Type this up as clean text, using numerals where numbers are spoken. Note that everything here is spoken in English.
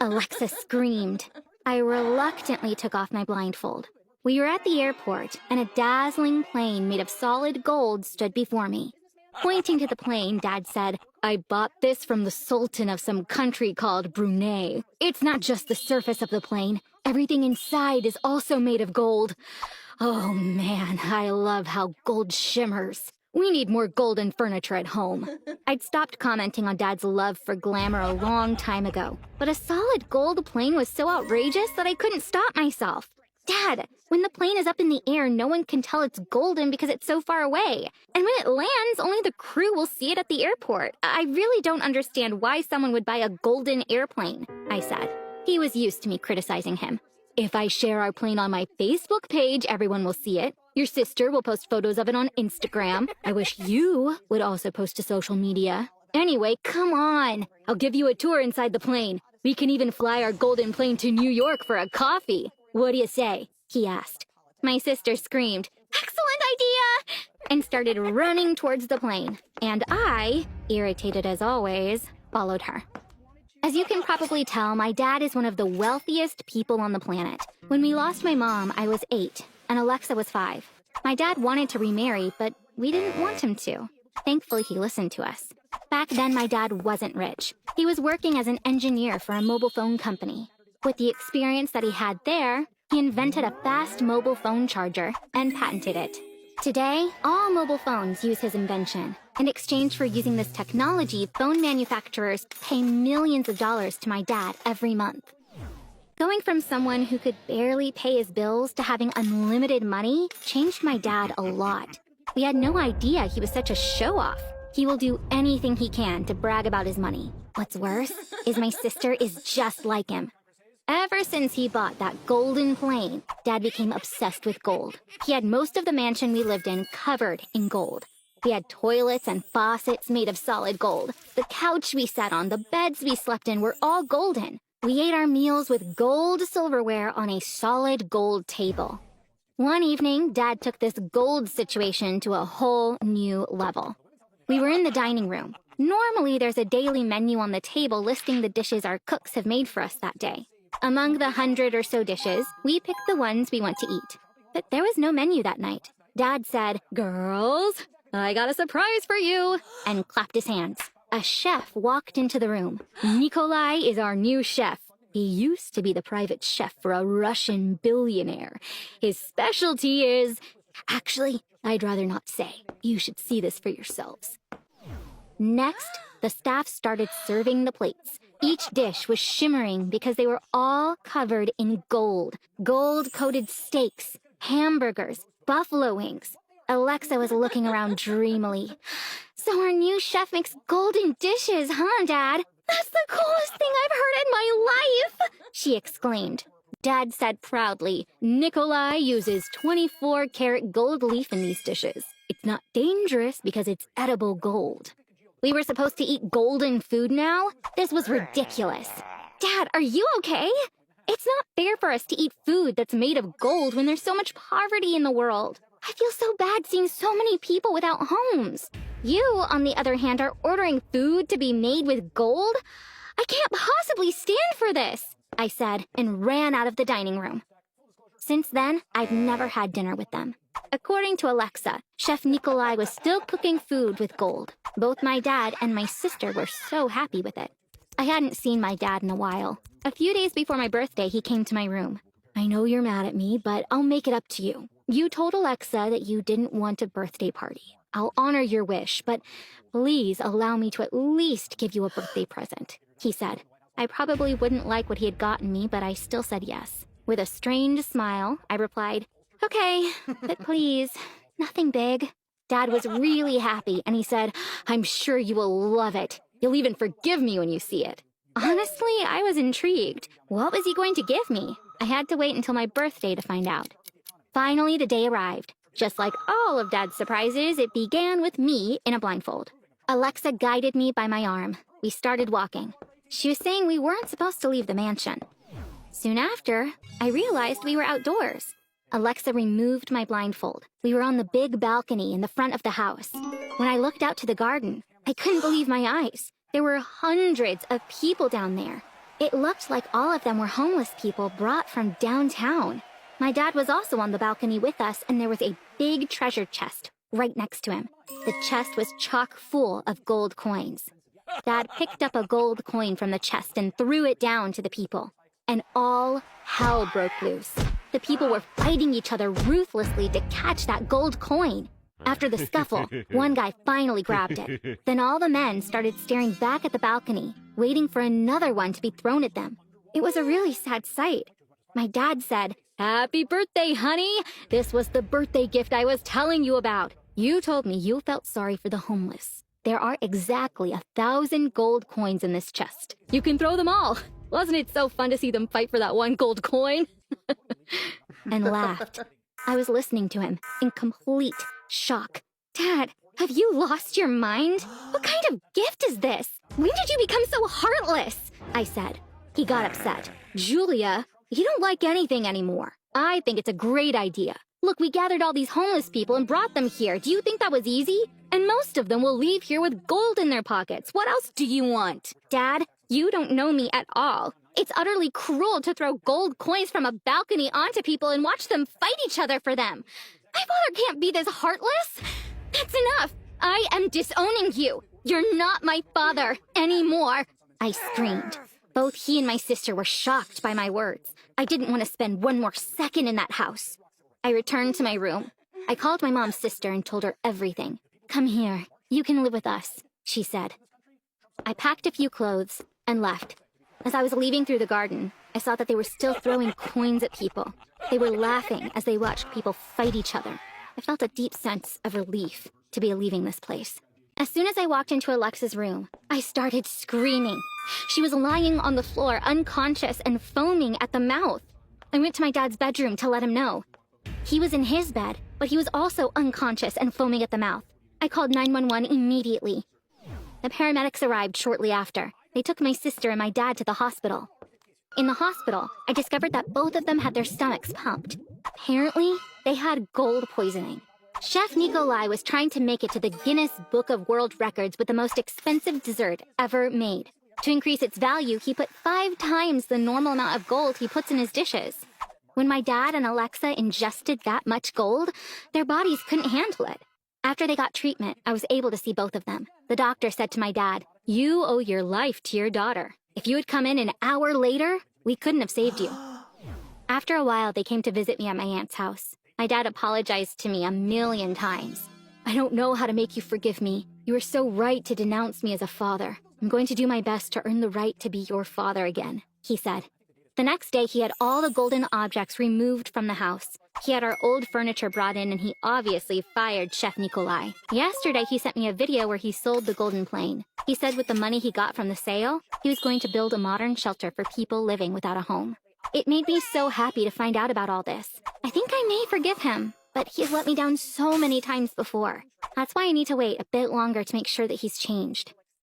Alexa screamed. I reluctantly took off my blindfold. We were at the airport, and a dazzling plane made of solid gold stood before me. Pointing to the plane, Dad said, "I bought this from the Sultan of some country called Brunei. It's not just the surface of the plane. Everything inside is also made of gold. Oh man, I love how gold shimmers. We need more golden furniture at home." I'd stopped commenting on Dad's love for glamour a long time ago, but a solid gold plane was so outrageous that I couldn't stop myself. "Dad, when the plane is up in the air, no one can tell it's golden because it's so far away. And when it lands, only the crew will see it at the airport. I really don't understand why someone would buy a golden airplane," I said. He was used to me criticizing him. "If I share our plane on my Facebook page, everyone will see it. Your sister will post photos of it on Instagram. I wish you would also post to social media. Anyway, come on. I'll give you a tour inside the plane. We can even fly our golden plane to New York for a coffee. What do you say?" he asked. My sister screamed, "Excellent idea!" and started running towards the plane. And I, irritated as always, followed her. As you can probably tell, my dad is one of the wealthiest people on the planet. When we lost my mom, I was 8, and Alexa was 5. My dad wanted to remarry, but we didn't want him to. Thankfully, he listened to us. Back then, my dad wasn't rich. He was working as an engineer for a mobile phone company. With the experience that he had there, he invented a fast mobile phone charger and patented it. Today, all mobile phones use his invention. In exchange for using this technology, phone manufacturers pay millions of dollars to my dad every month. Going from someone who could barely pay his bills to having unlimited money changed my dad a lot. We had no idea he was such a show-off. He will do anything he can to brag about his money. What's worse is my sister is just like him. Ever since he bought that golden plane, Dad became obsessed with gold. He had most of the mansion we lived in covered in gold. We had toilets and faucets made of solid gold. The couch we sat on, the beds we slept in were all golden. We ate our meals with gold silverware on a solid gold table. One evening, Dad took this gold situation to a whole new level. We were in the dining room. Normally, there's a daily menu on the table listing the dishes our cooks have made for us that day. Among the 100 or so dishes, we picked the ones we want to eat. But there was no menu that night. Dad said, "Girls, I got a surprise for you," and clapped his hands. A chef walked into the room. "Nikolai is our new chef. He used to be the private chef for a Russian billionaire. His specialty is... Actually, I'd rather not say. You should see this for yourselves." Next, the staff started serving the plates. Each dish was shimmering because they were all covered in gold. Gold-coated steaks, hamburgers, buffalo wings. Alexa was looking around dreamily. "So our new chef makes golden dishes, huh, Dad? That's the coolest thing I've heard in my life!" she exclaimed. Dad said proudly, "Nikolai uses 24-karat gold leaf in these dishes. It's not dangerous because it's edible gold." We were supposed to eat golden food now? This was ridiculous. "Dad, are you okay? It's not fair for us to eat food that's made of gold when there's so much poverty in the world. I feel so bad seeing so many people without homes. You, on the other hand, are ordering food to be made with gold? I can't possibly stand for this," I said, and ran out of the dining room. Since then, I've never had dinner with them. According to Alexa, Chef Nikolai was still cooking food with gold. Both my dad and my sister were so happy with it. I hadn't seen my dad in a while. A few days before my birthday, he came to my room. "I know you're mad at me, but I'll make it up to you. You told Alexa that you didn't want a birthday party. I'll honor your wish, but please allow me to at least give you a birthday present," he said. I probably wouldn't like what he had gotten me, but I still said yes. With a strange smile, I replied, "Okay, but please, nothing big." Dad was really happy, and he said, "I'm sure you will love it. You'll even forgive me when you see it." Honestly, I was intrigued. What was he going to give me? I had to wait until my birthday to find out. Finally, the day arrived. Just like all of Dad's surprises, it began with me in a blindfold. Alexa guided me by my arm. We started walking. She was saying we weren't supposed to leave the mansion. Soon after, I realized we were outdoors. Alexa removed my blindfold. We were on the big balcony in the front of the house. When I looked out to the garden, I couldn't believe my eyes. There were hundreds of people down there. It looked like all of them were homeless people brought from downtown. My dad was also on the balcony with us, and there was a big treasure chest right next to him. The chest was chock full of gold coins. Dad picked up a gold coin from the chest and threw it down to the people. And all hell broke loose. The people were fighting each other ruthlessly to catch that gold coin. After the scuffle, one guy finally grabbed it. Then all the men started staring back at the balcony, waiting for another one to be thrown at them. It was a really sad sight. My dad said, "Happy birthday, honey! This was the birthday gift I was telling you about. You told me you felt sorry for the homeless. There are exactly 1,000 gold coins in this chest. You can throw them all. Wasn't it so fun to see them fight for that one gold coin?" And laughed. I was listening to him in complete shock. "Dad, have you lost your mind? What kind of gift is this? When did you become so heartless?" I said. He got upset. "Julia, you don't like anything anymore. I think it's a great idea. Look, we gathered all these homeless people and brought them here. Do you think that was easy? And most of them will leave here with gold in their pockets. What else do you want?" "Dad, you don't know me at all. It's utterly cruel to throw gold coins from a balcony onto people and watch them fight each other for them. My father can't be this heartless. That's enough. I am disowning you. You're not my father anymore," I screamed. Both he and my sister were shocked by my words. I didn't want to spend one more second in that house. I returned to my room. I called my mom's sister and told her everything. "Come here. You can live with us," she said. I packed a few clothes and left. As I was leaving through the garden, I saw that they were still throwing coins at people. They were laughing as they watched people fight each other. I felt a deep sense of relief to be leaving this place. As soon as I walked into Alexa's room, I started screaming. She was lying on the floor, unconscious and foaming at the mouth. I went to my dad's bedroom to let him know. He was in his bed, but he was also unconscious and foaming at the mouth. I called 911 immediately. The paramedics arrived shortly after. They took my sister and my dad to the hospital. In the hospital, I discovered that both of them had their stomachs pumped. Apparently, they had gold poisoning. Chef Nikolai was trying to make it to the Guinness Book of World Records with the most expensive dessert ever made. To increase its value, he put 5 times the normal amount of gold he puts in his dishes. When my dad and Alexa ingested that much gold, their bodies couldn't handle it. After they got treatment, I was able to see both of them. The doctor said to my dad, "You owe your life to your daughter. If you had come in an hour later, we couldn't have saved you." After a while, they came to visit me at my aunt's house. My dad apologized to me 1,000,000 times. "I don't know how to make you forgive me. You were so right to denounce me as a father. I'm going to do my best to earn the right to be your father again," he said. The next day, he had all the golden objects removed from the house. He had our old furniture brought in, and he obviously fired Chef Nikolai. Yesterday, he sent me a video where he sold the golden plane. He said with the money he got from the sale, he was going to build a modern shelter for people living without a home. It made me so happy to find out about all this. I think I may forgive him, but he's let me down so many times before. That's why I need to wait a bit longer to make sure that he's changed.